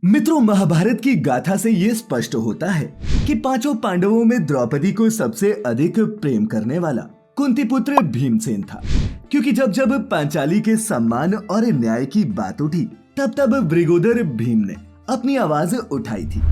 मित्रों, महाभारत की गाथा से ये स्पष्ट होता है कि पांचों पांडवों में द्रौपदी को सबसे अधिक प्रेम करने वाला कुंती पुत्र भीमसेन था। क्योंकि जब जब पांचाली के सम्मान और न्याय की बात उठी तब तब वृगोदर भीम ने अपनी आवाज उठाई थी।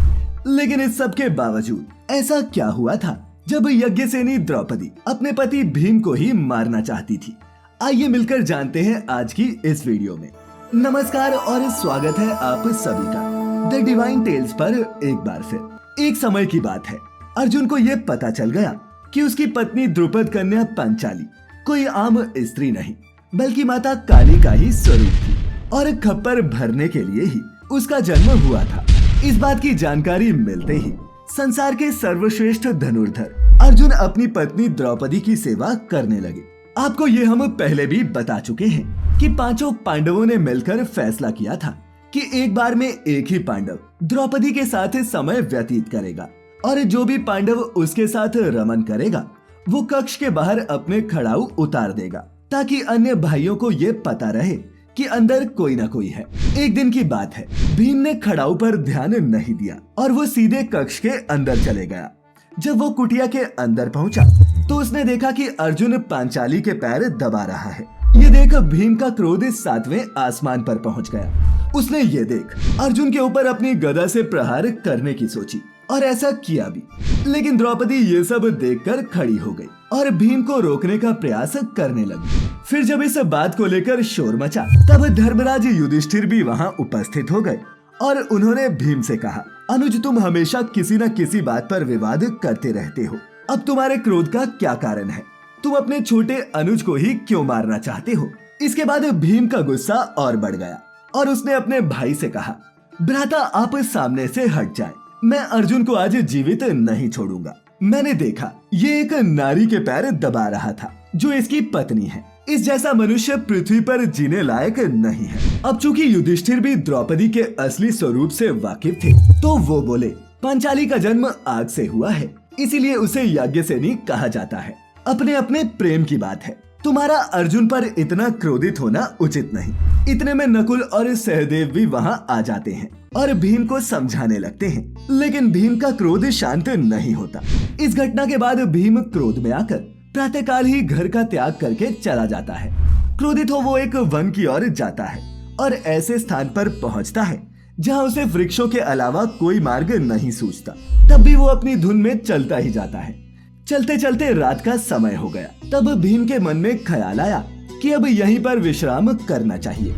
लेकिन इस सब के बावजूद ऐसा क्या हुआ था जब यज्ञसेनी द्रौपदी अपने पति भीम को ही मारना चाहती थी? आइए मिलकर जानते हैं आज की इस वीडियो में। नमस्कार और स्वागत है आप सभी का द डिवाइन टेल्स पर एक बार फिर। एक समय की बात है, अर्जुन को यह पता चल गया कि उसकी पत्नी द्रुपद कन्या पांचाली कोई आम स्त्री नहीं बल्कि माता काली का ही स्वरूप थी और खप्पर भरने के लिए ही उसका जन्म हुआ था। इस बात की जानकारी मिलते ही संसार के सर्वश्रेष्ठ धनुर्धर अर्जुन अपनी पत्नी द्रौपदी की सेवा करने लगे। आपको ये हम पहले भी बता चुके हैं कि पांचों पांडवों ने मिलकर फैसला किया था कि एक बार में एक ही पांडव द्रौपदी के साथ समय व्यतीत करेगा और जो भी पांडव उसके साथ रमन करेगा वो कक्ष के बाहर अपने खड़ाऊ उतार देगा ताकि अन्य भाइयों को ये पता रहे कि अंदर कोई ना कोई है। एक दिन की बात है, भीम ने खड़ाऊ पर ध्यान नहीं दिया और वो सीधे कक्ष के अंदर चले गया। जब वो कुटिया के अंदर पहुंचा तो उसने देखा कि अर्जुन पांचाली के पैर दबा रहा है। ये देख भीम का क्रोध 7वें आसमान पर पहुंच गया। उसने ये देख अर्जुन के ऊपर अपनी गदा से प्रहार करने की सोची और ऐसा किया भी। लेकिन द्रौपदी ये सब देखकर खड़ी हो गई और भीम को रोकने का प्रयास करने लगी। फिर जब इस बात को लेकर शोर मचा तब धर्मराज युधिष्ठिर भी वहाँ उपस्थित हो गए और उन्होंने भीम से कहा, अनुज, तुम हमेशा किसी न किसी बात पर विवाद करते रहते हो। अब तुम्हारे क्रोध का क्या कारण है? तुम अपने छोटे अनुज को ही क्यों मारना चाहते हो? इसके बाद भीम का गुस्सा और बढ़ गया और उसने अपने भाई से कहा, भ्राता, आप सामने से हट जाएं। मैं अर्जुन को आज जीवित नहीं छोड़ूंगा। मैंने देखा ये एक नारी के पैर दबा रहा था जो इसकी पत्नी है। इस जैसा मनुष्य पृथ्वी पर जीने लायक नहीं है। अब चूंकि युधिष्ठिर भी द्रौपदी के असली स्वरूप से वाकिफ थे तो वो बोले, पांचाली का जन्म आग से हुआ है, इसीलिए उसे यज्ञसेनी कहा जाता है। अपने अपने प्रेम की बात है, तुम्हारा अर्जुन पर इतना क्रोधित होना उचित नहीं। इतने में नकुल और सहदेव भी वहाँ आ जाते हैं और भीम को समझाने लगते हैं, लेकिन भीम का क्रोध शांत नहीं होता। इस घटना के बाद भीम क्रोध में आकर प्रातःकाल ही घर का त्याग करके चला जाता है। क्रोधित हो वो एक वन की ओर जाता है और ऐसे स्थान पर पहुंचता है जहां उसे वृक्षों के अलावा कोई मार्ग नहीं सूझता। तब भी वो अपनी धुन में चलता ही जाता है। चलते चलते रात का समय हो गया। तब भीम के मन में ख्याल आया कि अब यहीं पर विश्राम करना चाहिए।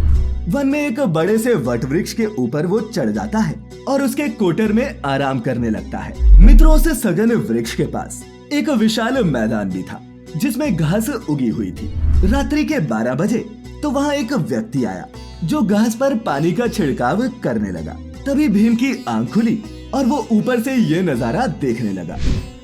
वन में एक बड़े से वट वृक्ष के ऊपर वो चढ़ जाता है और उसके कोटर में आराम करने लगता है। मित्रों, से सघन वृक्ष के पास एक विशाल मैदान भी था जिसमें घास उगी हुई थी। रात्रि के 12 बजे तो वहाँ एक व्यक्ति आया जो घास पर पानी का छिड़काव करने लगा। तभी भीम की आंख खुली और वो ऊपर से ये नजारा देखने लगा।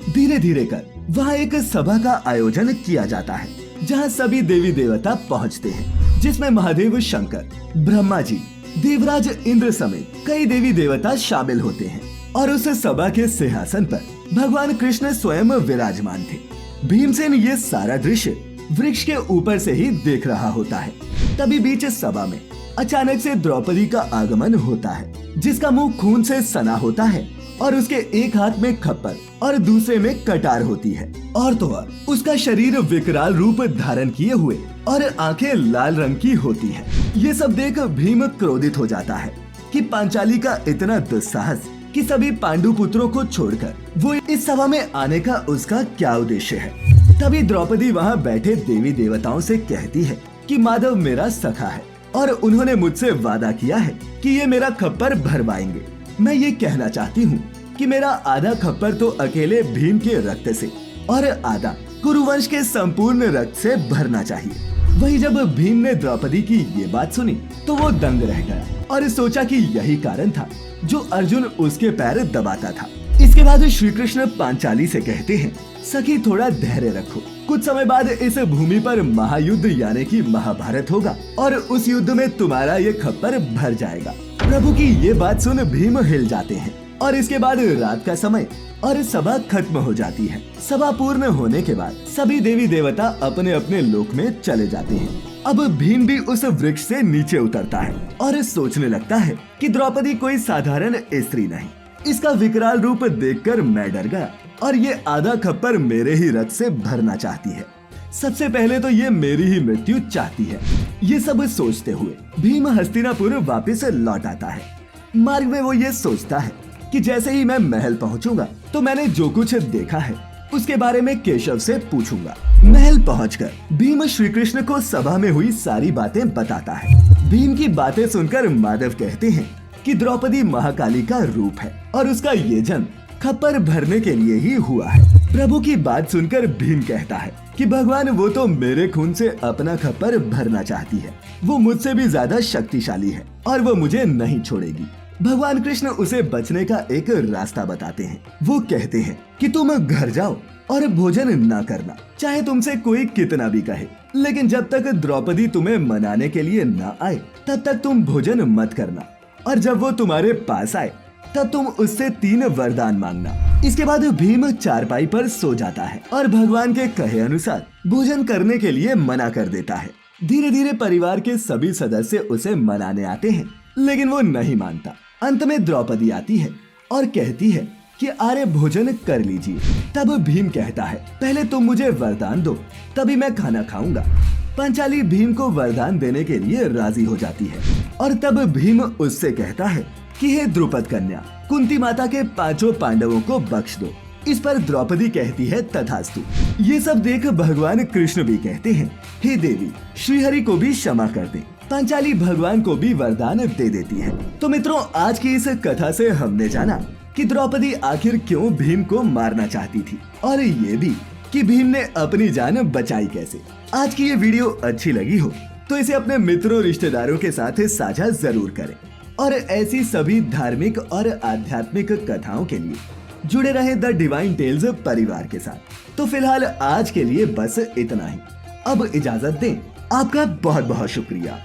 धीरे धीरे कर वहाँ एक सभा का आयोजन किया जाता है जहाँ सभी देवी देवता पहुँचते हैं, जिसमें महादेव, शंकर, ब्रह्मा जी, देवराज इंद्र समेत कई देवी देवता शामिल होते हैं। और उस सभा के सिंहासन पर भगवान कृष्ण स्वयं विराजमान थे। भीमसेन ये सारा दृश्य वृक्ष के ऊपर से ही देख रहा होता है। तभी बीच सभा में अचानक से द्रौपदी का आगमन होता है, जिसका मुंह खून से सना होता है और उसके एक हाथ में खप्पर और दूसरे में कटार होती है। और तो और उसका शरीर विकराल रूप धारण किए हुए और आंखें लाल रंग की होती है। ये सब देख भीम क्रोधित हो जाता है कि पांचाली का इतना दुस्साहस कि सभी पांडु पुत्रों को छोड़कर वो इस सभा में आने का उसका क्या उद्देश्य है। तभी द्रौपदी वहाँ बैठे देवी देवताओं से कहती है कि माधव मेरा सखा है और उन्होंने मुझसे वादा किया है कि ये मेरा खप्पर भरवाएंगे। मैं ये कहना चाहती हूँ कि मेरा आधा खप्पर तो अकेले भीम के रक्त से और आधा कुरुवंश के संपूर्ण रक्त से भरना चाहिए। वही जब भीम ने द्रौपदी की ये बात सुनी तो वो दंग रह गया और सोचा कि यही कारण था जो अर्जुन उसके पैर दबाता था। इसके बाद श्री कृष्ण पांचाली से कहते हैं, सखी थोड़ा धैर्य रखो। कुछ समय बाद इस भूमि पर महायुद्ध यानी कि महाभारत होगा और उस युद्ध में तुम्हारा ये खप्पर भर जाएगा। प्रभु की ये बात सुन भीम हिल जाते हैं और इसके बाद रात का समय और सभा खत्म हो जाती है। सभा पूर्ण होने के बाद सभी देवी देवता अपने अपने लोक में चले जाते हैं अब भीम भी उस वृक्ष से नीचे उतरता है और सोचने लगता है कि द्रौपदी कोई साधारण स्त्री नहीं। इसका विकराल रूप देखकर मैं डर गया और ये आधा खप्पर मेरे ही रथ से भरना चाहती है। सबसे पहले तो ये मेरी ही मृत्यु चाहती है। ये सब सोचते हुए भीम हस्तिनापुर वापस लौट आता है। मार्ग में वो ये सोचता है कि जैसे ही मैं महल पहुंचूंगा तो मैंने जो कुछ देखा है उसके बारे में केशव से पूछूंगा। महल पहुंचकर भीम श्री कृष्ण को सभा में हुई सारी बातें बताता है। भीम की बातें सुनकर माधव कहते हैं कि द्रौपदी महाकाली का रूप है और उसका ये जन्म खप्पर भरने के लिए ही हुआ है। प्रभु की बात सुनकर भीम कहता है कि भगवान वो तो मेरे खून से अपना खप्पर भरना चाहती है। वो मुझसे भी ज्यादा शक्तिशाली है और वो मुझे नहीं छोड़ेगी। भगवान कृष्ण उसे बचने का एक रास्ता बताते हैं। वो कहते हैं कि तुम घर जाओ और भोजन न करना, चाहे तुमसे कोई कितना भी कहे, लेकिन जब तक द्रौपदी तुम्हें मनाने के लिए न आए तब तक तुम भोजन मत करना, और जब वो तुम्हारे पास आए तब तुम उससे 3 वरदान मांगना। इसके बाद भीम चारपाई पर सो जाता है और भगवान के कहे अनुसार भोजन करने के लिए मना कर देता है। धीरे धीरे परिवार के सभी सदस्य उसे मनाने आते हैं, लेकिन वो नहीं मानता। अंत में द्रौपदी आती है और कहती है कि आर्य भोजन कर लीजिए। तब भीम कहता है, पहले तुम मुझे वरदान दो, तभी मैं खाना खाऊंगा। पांचाली भीम को वरदान देने के लिए राजी हो जाती है और तब भीम उससे कहता है कि हे द्रुपद कन्या, कुंती माता के 5 पांडवों को बख्श दो। इस पर द्रौपदी कहती है तथास्तु। ये सब देख भगवान कृष्ण भी कहते हैं, हे देवी, श्रीहरि को भी क्षमा कर दे। पांचाली भगवान को भी वरदान दे देती है। तो मित्रों, आज की इस कथा से हमने जाना कि द्रौपदी आखिर क्यों भीम को मारना चाहती थी, और ये भी कि भीम ने अपनी जान बचाई कैसे। आज की ये वीडियो अच्छी लगी हो तो इसे अपने मित्रों रिश्तेदारों के साथ साझा जरूर करें, और ऐसी सभी धार्मिक और आध्यात्मिक कथाओं के लिए जुड़े रहें द डिवाइन टेल्स परिवार के साथ। तो फिलहाल आज के लिए बस इतना ही। अब इजाजत दें। आपका बहुत बहुत शुक्रिया।